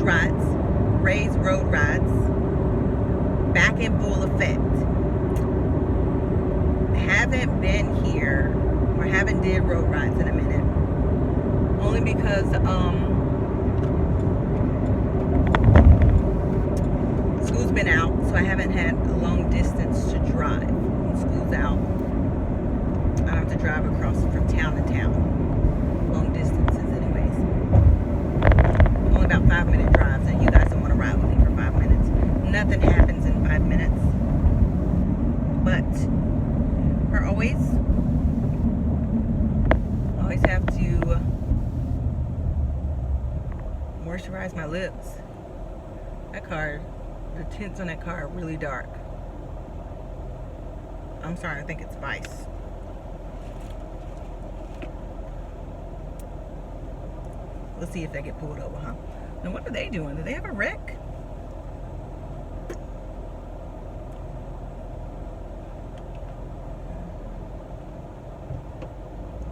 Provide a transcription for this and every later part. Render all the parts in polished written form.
Rides, Ray's Road Rides, back in full effect. Haven't been here, or haven't did road rides in a minute. Only because, school's been out, so I haven't had a long distance to drive. When school's out, I have to drive across from town to town. Long distances anyways. Only about 5-minute drives, and you guys don't want to ride with me for 5 minutes. Nothing happens in 5 minutes. But I always have to moisturize my lips. That car, the tints on that car are really dark. I'm starting to think it's Vice. Let's see if they get pulled over, huh? Now, what are they doing? Do they have a wreck?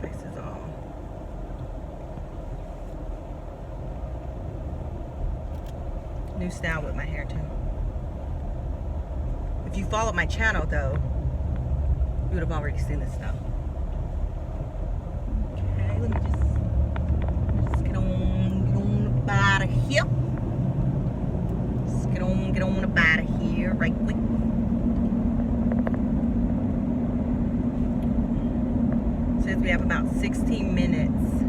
This is all. New style with my hair, too. If you followed my channel, though, you would have already seen this stuff. Okay, let me just get on out of here. Just get on out of here right quick. Says we have about 16 minutes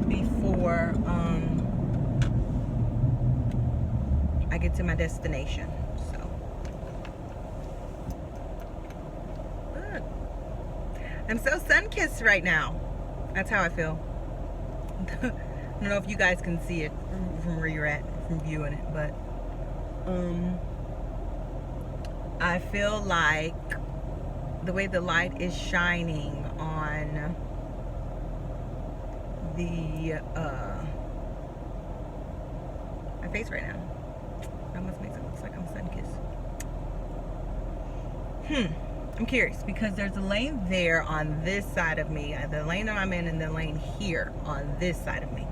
before I get to my destination. So good. I'm so sun-kissed right now. That's how I feel. I don't know if you guys can see it from where you're at, from viewing it, but I feel like the way the light is shining on the my face right now. That almost makes it look like I'm sun-kissed. I'm curious because there's a lane there on this side of me, the lane that I'm in, and the lane here on this side of me.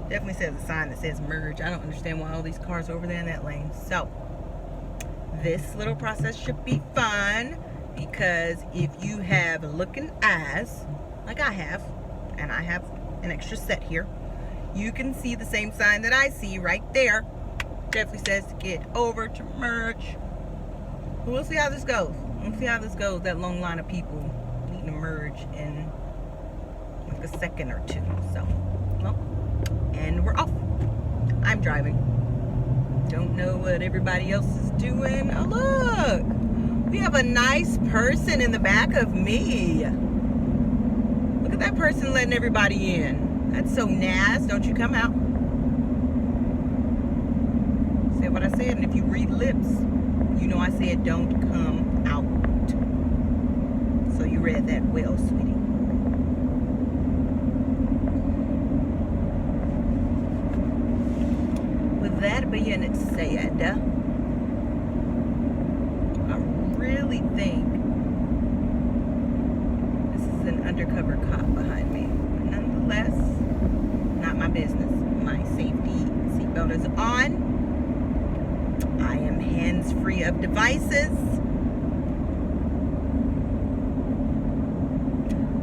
Definitely says a sign that says merge. I don't understand why all these cars are over there in that lane. So this little process should be fun because if you have looking eyes like I have, and I have an extra set here, you can see the same sign that I see right there. Definitely says to get over to merge. We'll see how this goes. We'll see how this goes. That long line of people needing to merge in like a second or two. So, well, and we're off. I'm driving. Don't know what everybody else is doing. Oh, look. We have a nice person in the back of me. Look at that person letting everybody in. That's so nice. Don't you come out. Say what I said, and if you read lips, you know I said don't come out. So you read that well, sweetie. With that being said, I really think this is an undercover cop behind me. But nonetheless, not my business. My safety seatbelt is on. I am hands-free of devices.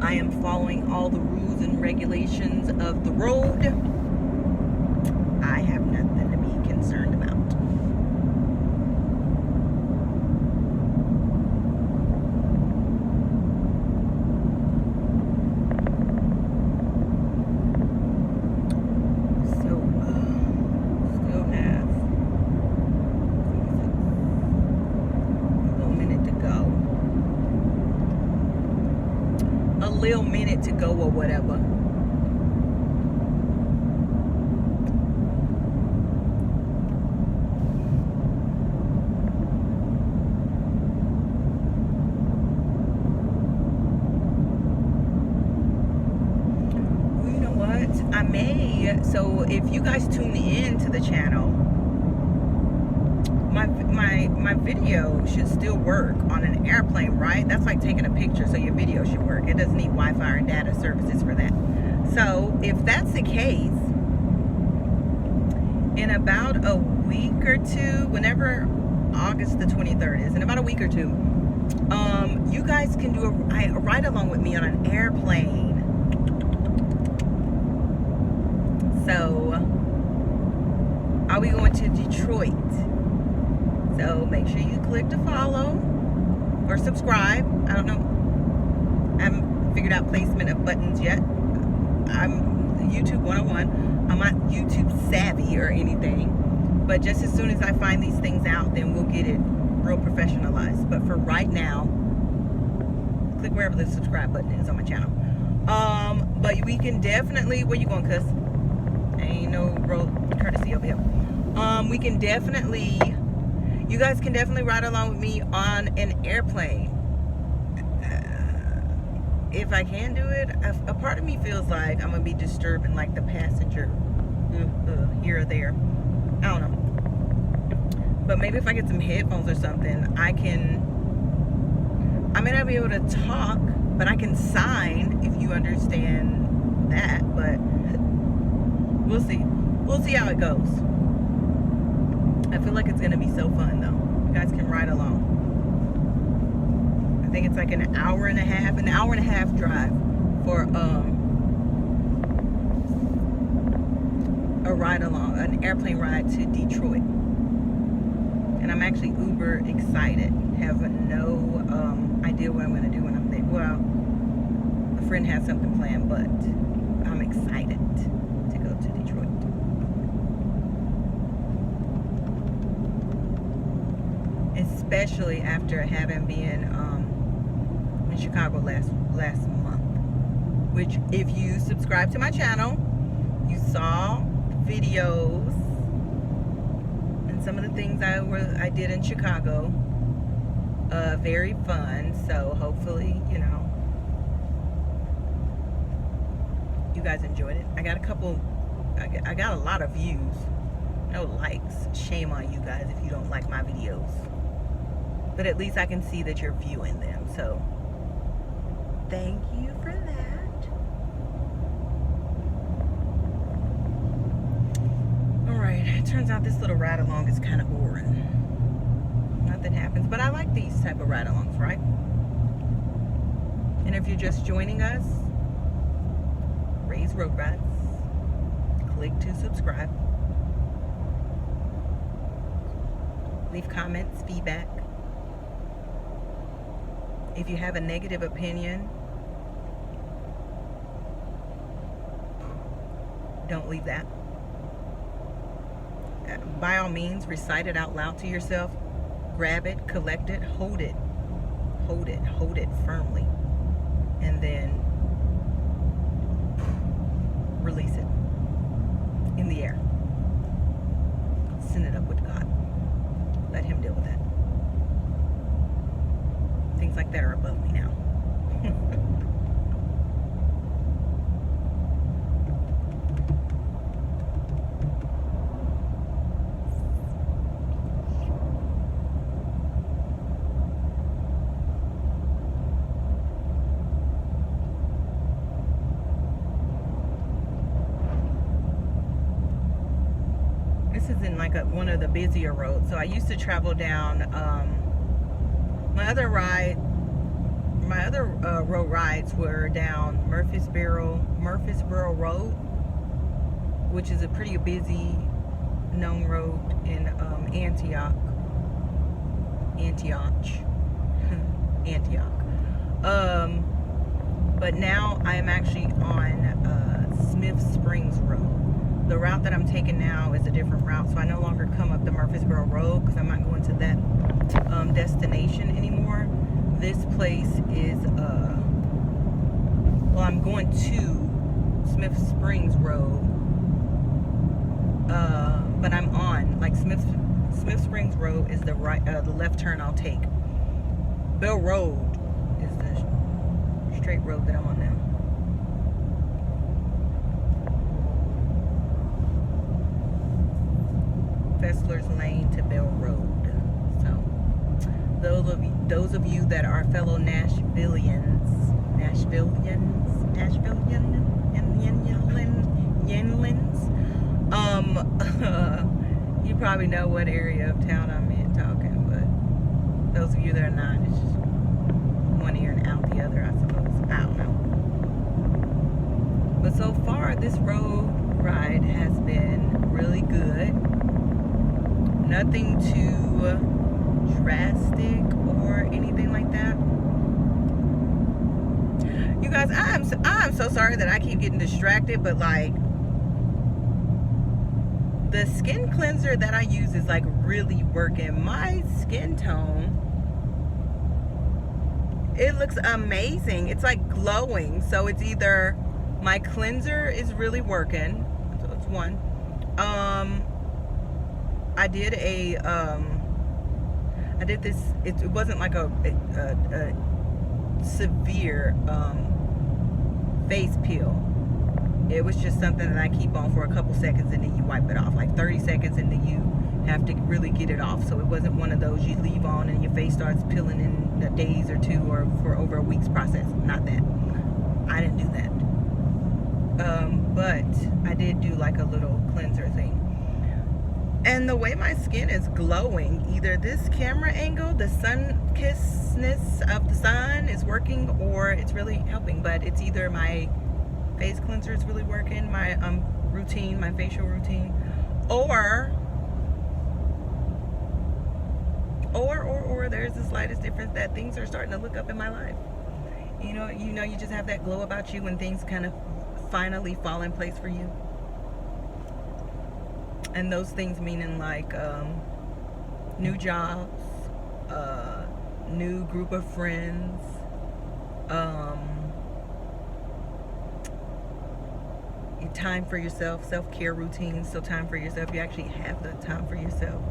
I am following all the rules and regulations of the road. I have nothing to be concerned about. Little minute to go or whatever. Well, you know what? I may. So if you guys tune in to the channel, my video should still work on an airplane, right? That's like taking a picture, so your video should work. It doesn't need Wi-Fi or data services for that. So if that's the case, in about a week or two, whenever August the 23rd is, in about a week or two, you guys can do a ride along with me on an airplane. So I'll be going to Detroit. So make sure you click to follow or subscribe. I don't know. I haven't figured out placement of buttons yet. I'm YouTube 101. I'm not YouTube savvy or anything. But just as soon as I find these things out, then we'll get it real professionalized. But for right now, click wherever the subscribe button is on my channel. But we can definitely, where you going, cuz? Ain't no road courtesy over here. We can definitely, you guys can definitely ride along with me on an airplane. If I can do it, a part of me feels like I'm gonna be disturbing like the passenger here or there. I don't know. But maybe if I get some headphones or something, I may not be able to talk, but I can sign if you understand that. But we'll see. We'll see how it goes. I feel like it's gonna be so fun though. You guys can ride along. I think it's like an hour and a half drive for a ride along, an airplane ride to Detroit. And I'm actually uber excited. Have no idea what I'm gonna do when I'm there. Well, a friend has something planned, but I'm excited to go to Detroit. Especially after having been in Chicago last month. Which, if you subscribe to my channel, you saw videos and some of the things I did in Chicago. Very fun. So hopefully, you know, you guys enjoyed it. I got a lot of views, no likes. Shame on you guys if you don't like my videos. But at least I can see that you're viewing them. So thank you for that. Alright, it turns out this little ride along is kind of boring. Nothing happens, but I like these type of ride alongs, right? And if you're just joining us, Ray's Road Rides, click to subscribe. Leave comments, feedback. If you have a negative opinion, don't leave that. By all means, recite it out loud to yourself. Grab it, collect it, hold it firmly, and then release it in the air. Send it up with God. Let Him deal with that. Things like that are above me now. This is in like one of the busier roads. So I used to travel down my other road rides were down Murfreesboro Road, which is a pretty busy known road in Antioch. But now I am actually on Smith Springs Road. The route that I'm taking now is a different route, so I no longer come up the Murfreesboro Road because I'm not going to that destination anymore. This place is, well, I'm going to Smith Springs Road, but I'm on, like, Smith Springs Road is the left turn I'll take. Bell Road is the straight road that I'm on now. Fessler's Lane to Bell Road. So those of you that are fellow Nashvillians, You probably know what area of town I'm in talking, but those of you that are not, it's just one ear and out the other, I suppose. I don't know. But so far, this road ride has been really good. Nothing too drastic or anything like that. You guys, I'm so sorry that I keep getting distracted, but like the skin cleanser that I use is like really working. My skin tone, it looks amazing. It's like glowing. So it's either my cleanser is really working. So it's one. I did this. It wasn't like a severe face peel. It was just something that I keep on for a couple seconds and then you wipe it off. Like 30 seconds and then you have to really get it off. So it wasn't one of those you leave on and your face starts peeling in a days or two or for over a week's process. Not that. I didn't do that. But I did do like a little cleanser thing. And the way my skin is glowing, either this camera angle, the sun-kissedness of the sun is working or it's really helping. But it's either my face cleanser is really working, my routine, my facial routine, or there's the slightest difference that things are starting to look up in my life. You know, you just have that glow about you when things kind of finally fall in place for you. And those things meaning like new jobs, new group of friends, time for yourself, self-care routines. So time for yourself, you actually have the time for yourself.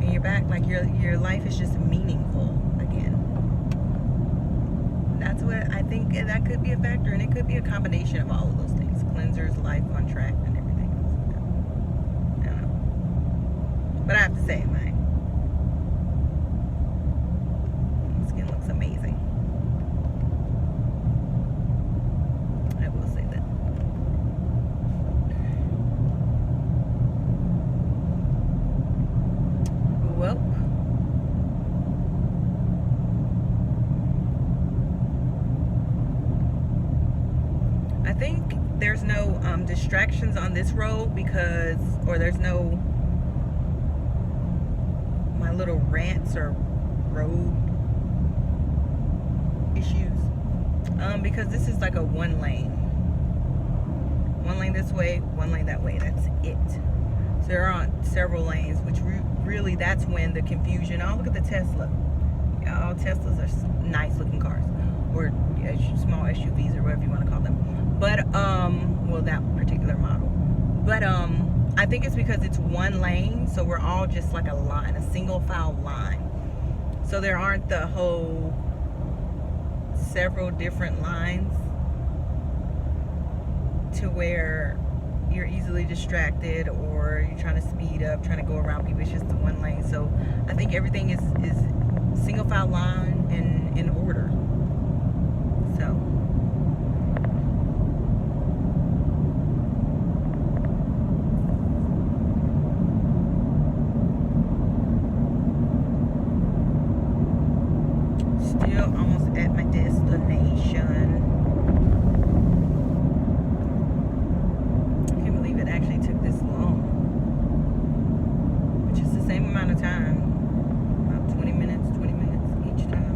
And you're back, like your life is just meaningful again. That's what I think, and that could be a factor, and it could be a combination of all of those things. Cleansers, life on track, and everything else. I don't know. But I have to say, my skin looks amazing. I will say that. Well, I think there's no distractions on this road because, or there's no my little rants or road issues, because this is like a one lane this way, one lane that way. That's it. So there aren't several lanes, which really that's when the confusion. Oh, look at the Tesla. Yeah, all Teslas are nice looking cars, or small SUVs or whatever you want to call them. But well, that particular model. But I think it's because it's one lane, so we're all just like a line, a single file line. So there aren't the whole several different lines to where you're easily distracted or you're trying to speed up, trying to go around people. It's just the one lane. So I think everything is single file line and in order. So still almost at my destination. Can't believe it actually took this long, which is the same amount of time, about 20 minutes each time.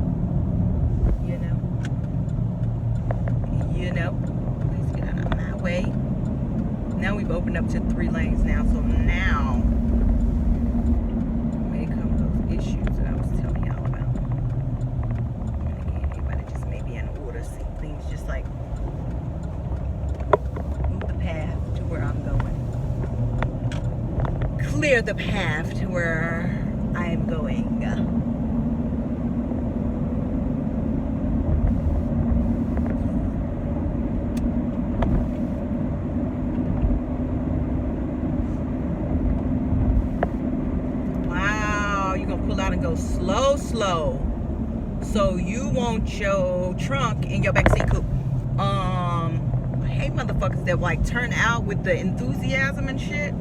Please get out of my way. Now we've opened up to 3 lanes now, so now may come those issues that I was telling y'all about. And again, everybody just may be in order, see things just like move the path to where I'm going. Clear the path to where I am going. Wow, you're gonna pull out and go slow. So you want your trunk in your backseat coupe. I hate motherfuckers that like turn out with the enthusiasm and shit.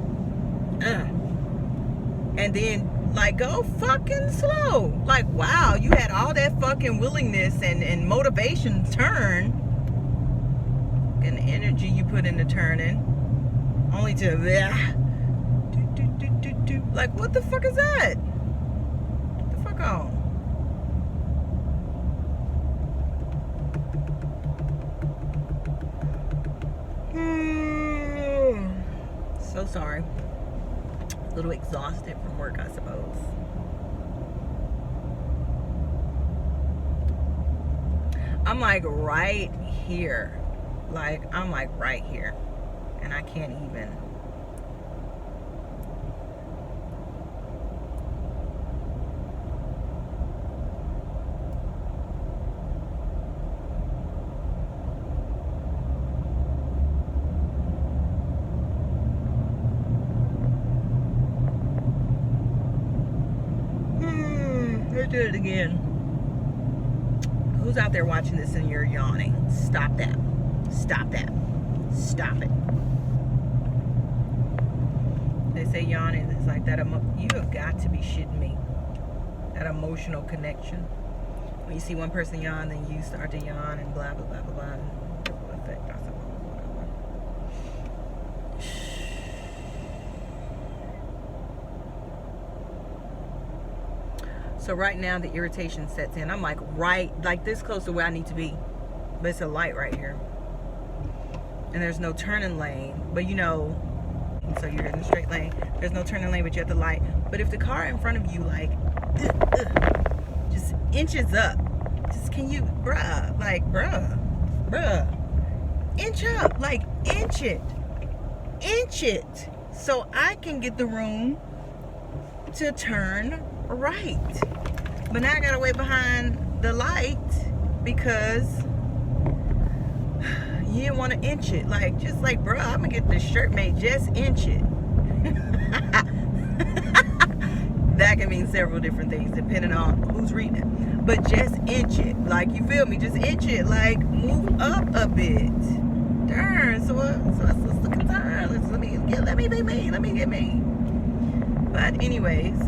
And then like go fucking slow. Like, wow, you had all that fucking willingness and motivation to turn. And the energy you put into turning. Only to like, what the fuck is that? Get the fuck on. So sorry. A little exhausted from work, I suppose. I'm like right here. Like, I'm like right here. And I can't even. Let's do it again. Who's out there watching this and you're yawning? Stop that. Stop that. Stop it. They say yawning is like that. You have got to be shitting me. That emotional connection. When you see one person yawn, then you start to yawn and blah, blah, blah, blah, blah. Effect, I suppose. So right now the irritation sets in. I'm like right, like this close to where I need to be. But it's a light right here. And there's no turning lane. But you know, so you're in the straight lane. There's no turning lane, but you have the light. But if the car in front of you like just inches up, just can you, bruh, inch up, like inch it, so I can get the room to turn right. But now I gotta wait behind the light because you didn't want to inch it. Like, just like, bruh, I'm gonna get this shirt made, just inch it. That can mean several different things depending on who's reading it. But just inch it. Like, you feel me? Just inch it. Like, move up a bit. Darn. So let's look at time. Let me be me. Let me get me. But anyways,